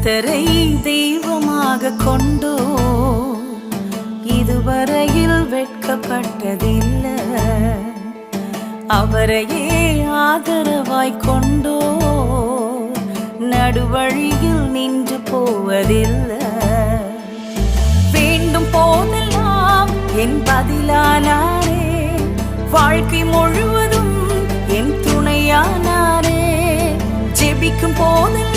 கர்த்தரை தெய்வமாக கொண்டோ இதுவரையில் வெட்கப்பட்டதில்லை. அவரையே ஆதரவாய் கொண்டோ நடுவழியில் நின்று போவதில்லை. வேண்டும் போதெல்லாம் என் பதிலானாரே, வாழ்க்கை முழுவதும் என் துணையானாரே. ஜெபிக்கும் போதெல்லாம்